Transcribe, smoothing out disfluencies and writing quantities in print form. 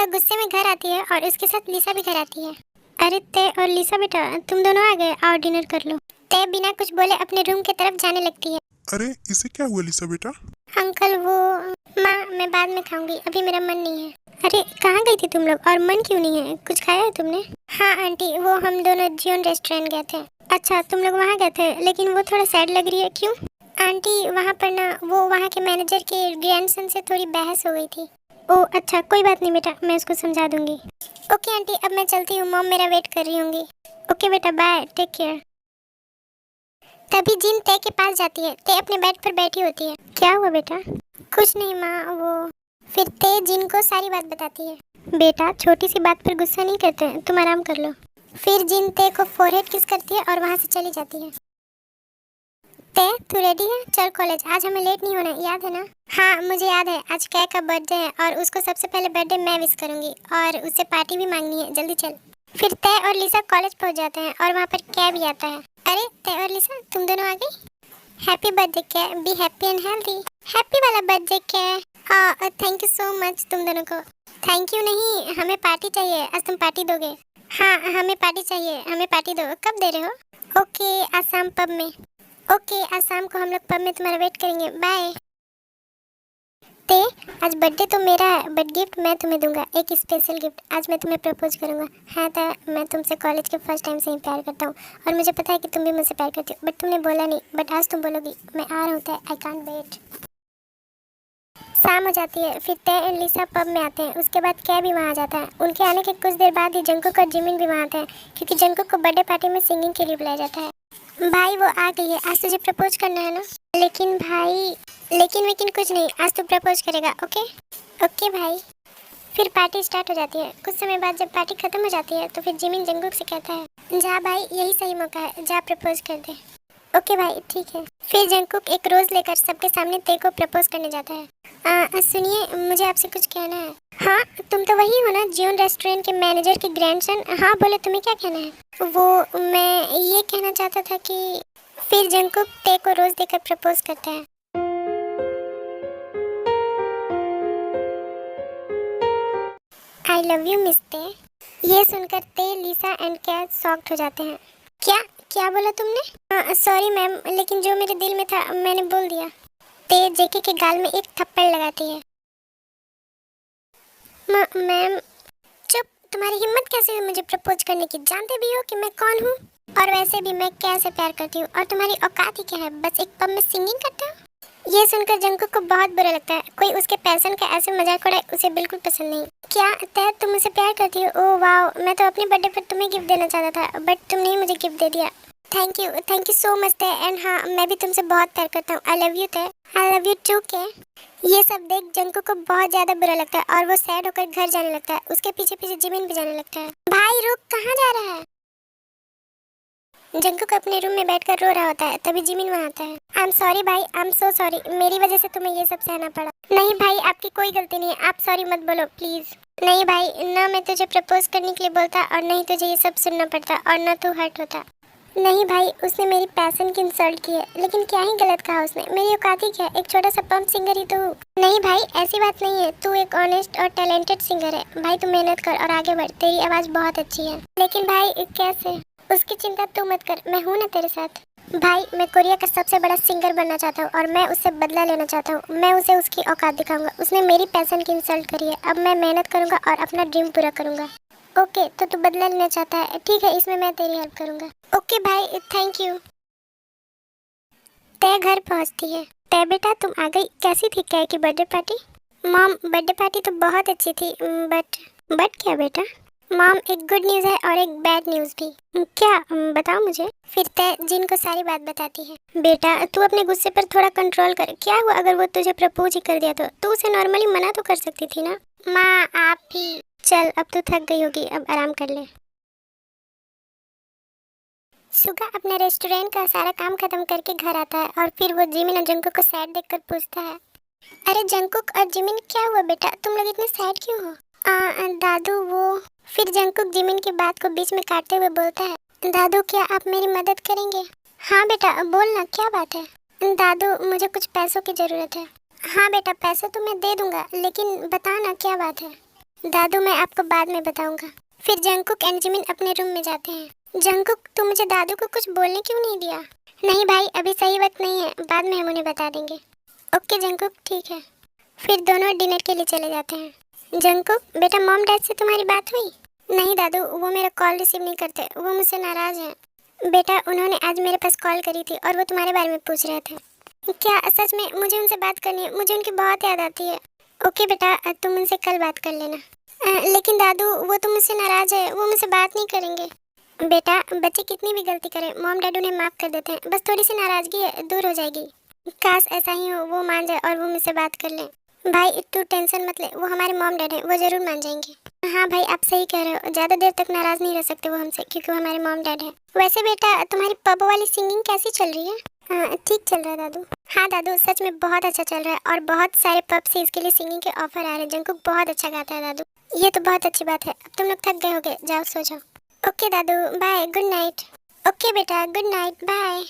वह गुस्से में घर आती है और उसके साथ लिसा भी घर आती है। अरे ते और लिसा बेटा, तुम दोनों आ गए, आओ डिनर कर लो। ते बिना कुछ बोले अपने रूम की तरफ जाने लगती है। अरे इसे क्या हुआ लिसा बेटा? अंकल वो, माँ मैं बाद में खाऊंगी, अभी मेरा मन नहीं है। अरे कहाँ गई थी तुम लोग और मन क्यों नहीं है, कुछ खाया है तुमने? हाँ आंटी, वो हम दोनों जियोन रेस्टोरेंट गए थे। अच्छा तुम लोग वहाँ गए थे, लेकिन वो थोड़ा सैड लग रही है, क्यों? आंटी वहाँ पर ना वो वहाँ के मैनेजर के ग्रैंडसन से थोड़ी बहस हो गई थी। ओह अच्छा, कोई बात नहीं बेटा, मैं उसको समझा दूंगी। ओके आंटी, अब मैं चलती हूँ, मॉम मेरा वेट कर रही होंगी। ओके बेटा, बाय, टेक केयर। तभी जिन ते के पास जाती है। ते अपने बेड पर बैठी होती है। क्या हुआ बेटा? कुछ नहीं माँ, वो। फिर ते जिन को सारी बात बताती है। बेटा छोटी सी बात पर गुस्सा नहीं करते, तुम आराम कर लो। फिर जिन ते को फोरहेड किस करती है और वहाँ से चली जाती है। ते तू रेडी है? चल कॉलेज, आज हमें लेट नहीं होना, याद है ना? हाँ मुझे याद है, आज कै का बर्थडे है और उसको सबसे पहले बर्थडे मैं विश करूंगी और उससे पार्टी भी मांगनी है, जल्दी चल। फिर तय और लिसा कॉलेज पहुंच जाते हैं और वहाँ पर कै भी आता है। अरे तय और लिसा तुम दोनों आ गई? हैप्पी बर्थडे कै, be happy and healthy. Happy वाला बर्थडे कै। थैंक यू सो मच तुम दोनों को। थैंक यू नहीं, हमें पार्टी चाहिए, आज तुम पार्टी दोगे। हाँ हमें पार्टी चाहिए, हमें पार्टी दो, कब दे रहे हो? ओके आसाम पब में। ओके आज शाम को हम लोग पब में तुम्हारा वेट करेंगे, बाय। ते आज बर्थडे तो मेरा है, बट गिफ्ट मैं तुम्हें दूंगा, एक स्पेशल गिफ्ट। आज मैं तुम्हें प्रपोज करूंगा। हाँ तो मैं तुमसे कॉलेज के फर्स्ट टाइम से ही प्यार करता हूँ और मुझे पता है कि तुम भी मुझसे प्यार करती हो, बट तुमने बोला नहीं, बट आज तुम बोलोगी। मैं आ रहा हूँ, आई कांट वेट। शाम हो जाती है। फिर तय और लिसा पब में आते हैं। उसके बाद कै भी वहाँ आ जाता है। उनके आने के कुछ देर बाद ही जंकुक और जिमिन भी वहाँ आते हैं, क्योंकि जंकुक को बर्थडे पार्टी में सिंगिंग के लिए बुलाया जाता है। भाई वो आ गई है, आज तुझे प्रपोज करना है ना? लेकिन भाई, लेकिन कुछ नहीं, आज तू प्रपोज करेगा, ओके? ओके भाई। फिर पार्टी स्टार्ट हो जाती है। कुछ समय बाद जब पार्टी खत्म हो जाती है तो फिर जिमिन जंकुक से कहता है, जा भाई यही सही मौका है, जा प्रपोज कर दे। ओके भाई ठीक है। फिर जंकुक एक रोज लेकर सबके सामने ते को प्रपोज करने जाता है। सुनिए मुझे आपसे कुछ कहना है। हाँ तुम तो वही हो ना, जियोन रेस्टोरेंट के मैनेजर के ग्रैंडसन? हाँ बोले, तुम्हें क्या कहना है? वो मैं ये कहना चाहता था कि। फिर जंकुक ते को रोज देकर प्रपोज करता है। आई लव यू मिस ते। ये सुनकर ते, लिसा एंड कैट शॉक्ड हो जाते हैं। क्या क्या बोला तुमने? सॉरी मैम, लेकिन जो मेरे दिल में था मैंने बोल दिया। ते जेके के गाल में एक थप्पड़ लगाती है। मैम। चुप, तुम्हारी हिम्मत कैसे हुई मुझे प्रपोज करने की? जानते भी हो कि मैं कौन हूँ? और वैसे भी मैं कैसे प्यार करती हूँ, और तुम्हारी औकात ही क्या है, बस एक पब में सिंगिंग करते हो? ये सुनकर जंकुक को बहुत बुरा लगता है। कोई उसके पैशन का ऐसे मजाक उड़ाए उसे बिल्कुल पसंद नहीं। क्या तय तुम मुझसे प्यार करती हो? ओह वाह, मैं तो अपने बर्थडे पर तुम्हें गिफ्ट देना चाहता था, बट तुमने ही मुझे गिफ्ट दे दिया। थैंक यू सो मच तय। एंड हाँ मैं भी तुमसे बहुत प्यार करता हूँ। आई लव यू तय। आई लव यू टू के। ये सब देख जंकुक को बहुत ज्यादा बुरा लगता है और वो सैड होकर घर जाने लगता है। उसके पीछे पीछे जिमिन भी जाने लगता है। भाई रुक, कहाँ जा रहा है? जंकुक अपने रूम में बैठकर रो रहा होता है, तभी जिमिन वहाँ आता है। आई एम सॉरी भाई, आई एम सो सॉरी, मेरी वजह से तुम्हें ये सब सहना पड़ा। नहीं भाई आपकी कोई गलती नहीं है, आप सॉरी मत बोलो प्लीज। नहीं भाई, ना मैं तुझे प्रपोज करने के लिए बोलता और नहीं तुझे ये सब सुनना पड़ता और ना तू हर्ट होता। नहीं भाई, उसने मेरी पैशन की इंसल्ट की है, लेकिन क्या ही गलत कहा उसने, मेरी औकात ही क्या, एक छोटा सा पंप सिंगर ही तो हूँ। नहीं भाई ऐसी बात नहीं है, तू एक ऑनेस्ट और टैलेंटेड सिंगर है भाई, तू मेहनत कर और आगे बढ़, तेरी आवाज बहुत अच्छी है। लेकिन भाई कैसे? उसकी चिंता तू मत कर, मैं हूँ ना तेरे साथ। भाई मैं कोरिया का सबसे बड़ा सिंगर बनना चाहता हूँ और मैं उससे बदला लेना चाहता हूँ। मैं उसे उसकी औकात दिखाऊंगा, उसने मेरी पैशन की इंसल्ट करी है, अब मैं मेहनत करूंगा और अपना ड्रीम पूरा करूंगा। ओके तो तू बदला लेना चाहता है, ठीक है, इसमें मैं तेरी हेल्प करूंगा। ओके भाई थैंक यू। तय घर पहुंचती है। तय बेटा तुम आ गई, कैसी थी तय की birthday party? Mom birthday party तो बहुत अच्छी थी, बट क्या बेटा? मॉम एक गुड न्यूज़ है और एक बैड न्यूज़ भी। क्या? बताओ मुझे। फिर तय जिन को सारी बात बताती है। बेटा तू अपने गुस्से पर थोड़ा कंट्रोल कर, क्या हुआ अगर वो तुझे प्रपोज ही कर दिया तो तू उसे नॉर्मली मना तो कर सकती थी ना। माँ आप भी। चल अब तू थक गई होगी, अब आराम कर ले। सुगा अपने रेस्टोरेंट का सारा काम खत्म करके घर आता है और फिर वो जिमिन और जंकुक को सैड देखकर पूछता है, अरे जंकुक और जिमिन क्या हुआ बेटा, तुम लोग इतने सैड क्यों हो? दादू वो। फिर जंकुक जिमिन की बात को बीच में काटते हुए बोलता है, दादू क्या आप मेरी मदद करेंगे? हाँ बेटा बोलना, क्या बात है? दादू मुझे कुछ पैसों की जरूरत है। हाँ बेटा पैसे तो मैं दे दूंगा, लेकिन बताना क्या बात है? दादू मैं आपको बाद में बताऊंगा। फिर जंगकुक एंड जिमिन अपने रूम में जाते हैं। जंगकुक तू मुझे दादू को कुछ बोलने क्यों नहीं दिया? नहीं भाई अभी सही वक्त नहीं है, बाद में हम उन्हें बता देंगे। ओके जंगकुक ठीक है। फिर दोनों डिनर के लिए चले जाते हैं। जंगकुक बेटा मॉम डैड से तुम्हारी बात हुई? नहीं दादू वो मेरा कॉल रिसीव नहीं करते, वो मुझसे नाराज हैं। बेटा उन्होंने आज मेरे पास कॉल करी थी और वो तुम्हारे बारे में पूछ रहे थे। क्या सच में? मुझे उनसे बात करनी है, मुझे उनकी बहुत याद आती है। ओके बेटा तुम उनसे कल बात कर लेना। लेकिन दादू वो तो मुझसे नाराज है, वो मुझसे बात नहीं करेंगे। बेटा बच्चे कितनी भी गलती करें मॉम डैड उन्हें माफ कर देते हैं, बस थोड़ी सी नाराजगी है, दूर हो जाएगी। काश ऐसा ही हो, वो मान जाए और वो मुझसे बात कर ले। भाई तू टेंशन मत ले, वो हमारे मॉम डैड हैं, वो जरूर मान जाएंगे। हाँ भाई आप सही कह रहे हो, ज्यादा देर तक नाराज नहीं रह सकते वो हमसे, क्योंकि वो हमारे मॉम डैड हैं। वैसे बेटा तुम्हारी पब वाली सिंगिंग कैसी चल रही है? हाँ ठीक चल रहा है दादू। हाँ दादू सच में बहुत अच्छा चल रहा है और बहुत सारे पब से इसके लिए सिंगिंग के ऑफर आ रहे हैं। जंगकुक बहुत अच्छा गाता है दादू। ये तो बहुत अच्छी बात है। अब तुम लोग थक गए होगे, जाओ सो जाओ। ओके दादू बाय, गुड नाइट। ओके बेटा गुड नाइट, बाय।